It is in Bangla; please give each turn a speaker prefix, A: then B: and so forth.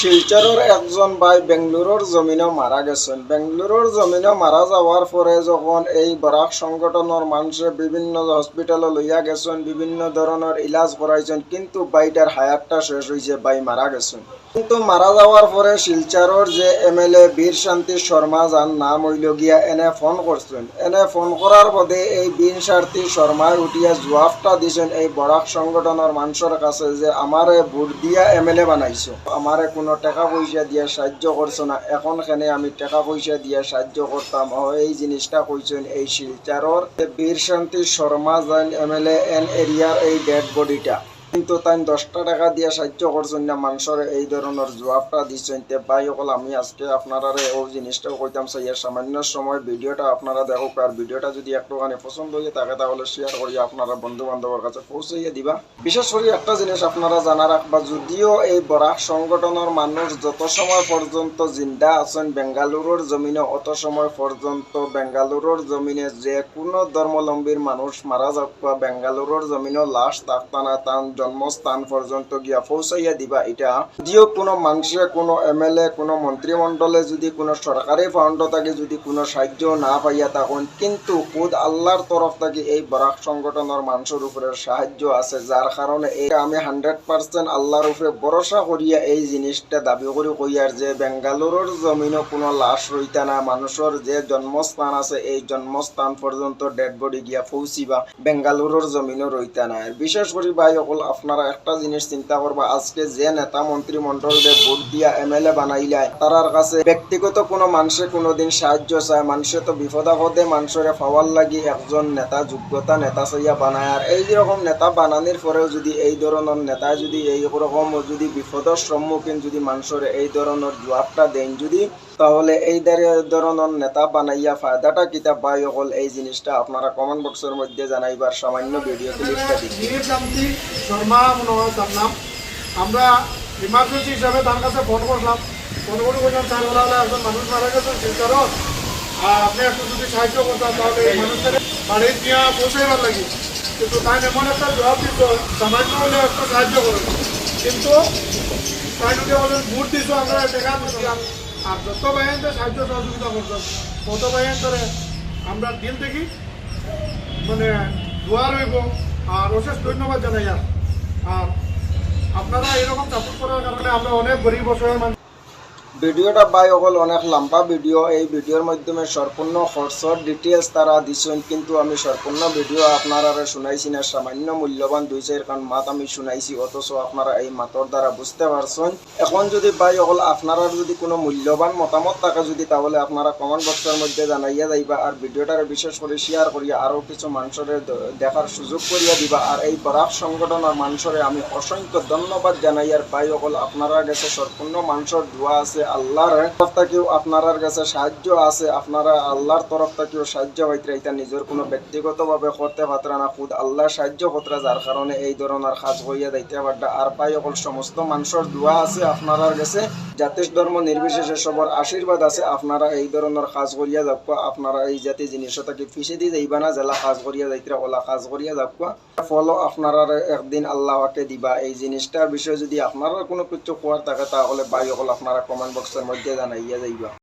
A: শিলচরের একজন ভাই বেঙ্গালুরুর জমিনে মারা গেছেন। বেঙ্গালুরুর জমিনে মারা যাওয়ার পরে যখন এই বরাক সংগঠনের মানুষে বিভিন্ন হসপিটালে লইয়া গেছেন, বিভিন্ন ধরনের ইলাজ করাইছেন, কিন্তু বাইটার হায়াতটা শেষ হয়েছে, বাই মারা গেছেন। কিন্তু মারা যাওয়ার পরে শিলচরের যে এমএলএ বীর শান্তি শর্মা, যার নাম হইল গিয়া, এনে ফোন করছেন। এনে ফোন করার পরে এই বীর শান্তি শর্মায় উঠিয়া জবাবটা দিছেন এই বরাক সংগঠনের মানুষের কাছে যে আমারে ভোট দিয়া এমএলএ বানাইছো, আমারে কোনো টাকা পয়সা দিয়ে সাহায্য করছো না, এখন কেন আমি টাকা পয়সা দিয়ে সাহায্য করতাম। এই জিনিসটা কইছেন এই শিলচরের বীর শান্তি শর্মা যান এমএলএ এন এরিয়ার এই ডেড বডিটা। কিন্তু তাই 10টা টাকা দিয়ে সাহায্য করছেন না, মানুষের এই ধরনের জবাবটা দিচ্ছেন। তে ভাই সকল, আমি আজকে আপনারা ওই জিনিসটাও কইতাম চাই, এর সামান্য সময় ভিডিওটা আপনারা দেখুক, আর ভিডিওটা যদি একটুখানি পছন্দ হয়ে থাকে তাহলে শেয়ার করিয়া আপনারা বন্ধু বান্ধবের কাছে পৌঁছাইয়া দিবা। বিশেষ করে একটা জিনিস আপনারা জানা রাখবা, যদিও এই বরাক সংগঠনের মানুষ যত সময় পর্যন্ত জিন্দা আছেন বেঙ্গালুরুর জমিনে, অত সময় পর্যন্ত বেঙ্গালুরুর জমিনে যে কোনো ধর্মাবলম্বীর মানুষ মারা যাক বা বেঙ্গালুরুর জমিনে লাশ থাকতানা তান জন্মস্থান পর্যন্ত গিয়া পৌঁছাইয়া দিবা। এটা যদিও কোনো মানুষে, কোনো এমএলএ, কোনো মন্ত্রিমণ্ডলে যদি কোনো সরকারি ফান্ড থাকে যদি কোনো সাহায্য না পাইয়া তখন কিন্তু খুদ আল্লাহর তরফ থেকে এই বরাক সংগঠনের মানুষের উপরে সাহায্য আছে, যার কারণে আমি 100% আল্লাহর উপরে ভরসা করিয়া এই জিনিসটা দাবি করি কইয়ার যে বেঙ্গালুরুর জমিনে কোনো লাশ রইতা না, মানুষের যে জন্মস্থান আছে এই জন্মস্থান পর্যন্ত ডেড বডি গিয়া পৌঁছিবা, বেঙ্গালুরুর জমিনে রইতা না। বিশেষ করে ভাই সকল, আপনারা একটা জিনিস চিন্তা করবা, আজকে যে নেতা মন্ত্রিমণ্ডলে ভোট দিয়া এমএলএ বানাইলাই তারার কাছে ব্যক্তিগত কোনো মানুষে কোনোদিন সাহায্য চায়, মানুষে তো বিপদ আপদে মানুষের পাওয়ার লাগি একজন নেতা যোগ্যতা নেতা চাইয়া বানায়। আর এই যেরকম নেতা বানানোর পরেও যদি এই ধরনের নেতা যদি এইরকম যদি বিপদের সম্মুখীন যদি মানুষের এই ধরনের জবাবটা দেন যদি, তাহলে এই ধরনের নেতা বানাইয়া ফায়দাটা কিতাব ভাই সকল, এই জিনিসটা আপনারা কমেন্ট বক্সের মধ্যে জানাইবার সামান্য ভিডিও ক্লিপটা দিচ্ছি।
B: শর্মা মনে হয় তার নাম। আমরা ইমার্জেন্সি হিসাবে তার কাছে ফোন করলাম, ফোন করে বললাম স্যার বলা হলে একজন মানুষ মারা গেছে শিলচরত, আর আপনি একটু যদি সাহায্য করতেন তাহলে এই মানুষের বাড়ি নিয়ে পৌঁছাইবার লাগে। কিন্তু তাই এমন একটা জবাব দিত, সামান্য হলে একটু সাহায্য করুন, কিন্তু তাই যদি বলেন ভোট দিত আমরা টাকা দিতাম, আর যত বাহিনীতে সাহায্য সহযোগিতা করতাম তত বাহিনী আমরা দিল দেখি মানে দোয়া রইব। আর অশেষ ধন্যবাদ জানাই। আর আপনারা এরকম সাপোর্ট করার কারণে আমরা অনেক গরিব অসহায় মানুষ।
A: ভিডিওটা ভাই সকল অনেক লম্বা ভিডিও, এই ভিডিওর মাধ্যমে সম্পূর্ণ খরচর ডিটেলস তারা দিচ্ছেন, কিন্তু আমি সম্পূর্ণ ভিডিও আপনারা শুনাইছি না, সামান্য মূল্যবান 2-4 কারণ মাত আমি শুনাইছি, অথচ আপনারা এই মাতর দ্বারা বুঝতে পারছেন। এখন যদি ভাই সকল আপনারা যদি কোনো মূল্যবান মতামত থাকে যদি, তাহলে আপনারা কমেন্ট বক্সের মধ্যে জানাইয়া যাইবা, আর ভিডিওটারে বিশেষ করে শেয়ার করিয়া আরও কিছু মানুষের দেখার সুযোগ করিয়া দিবা। আর এই বরাক সংগঠনের মানুষের আমি অসংখ্য ধন্যবাদ জানাই। আর ভাই সকল, আপনারা গেছে সম্পূর্ণ মানুষের দোয়া আছে, আল্লাহর তরফ থেকেও আপনার কাছে সাহায্য আছে, আপনারা আল্লাহর তরফ থেকেও সাহায্য পাইতে, এটা নিজের কোনো ব্যক্তিগতভাবে করতে পারতেন না, খুদ আল্লাহ সাহায্য করতে, যার কারণে এই ধরনের কাজ হইয়া যাইতে পারটা। আর পাই সকল সমস্ত মানুষের দোয়া আছে আপনার কাছে, জাতি ধর্ম নির্বিশেষে সবার আশীর্বাদ আছে, আপনারা এই ধরনের কাজ করিয়া যাক, আপনারা এই জাতি জিনিস থেকে পিছিয়ে দিয়ে যাইবা না, জেলা কাজ করিয়া যাইতে ওলা কাজ করিয়া যাক, ফলো আপনারা একদিন আল্লাহকে দিবা। এই জিনিসটার বিষয়ে যদি আপনারা কোনো কিছু কোয়ার থাকে তাহলে ভাই সকল আপনারা কমেন্ট বক্সের মধ্যে জানাইয়া যাইবা।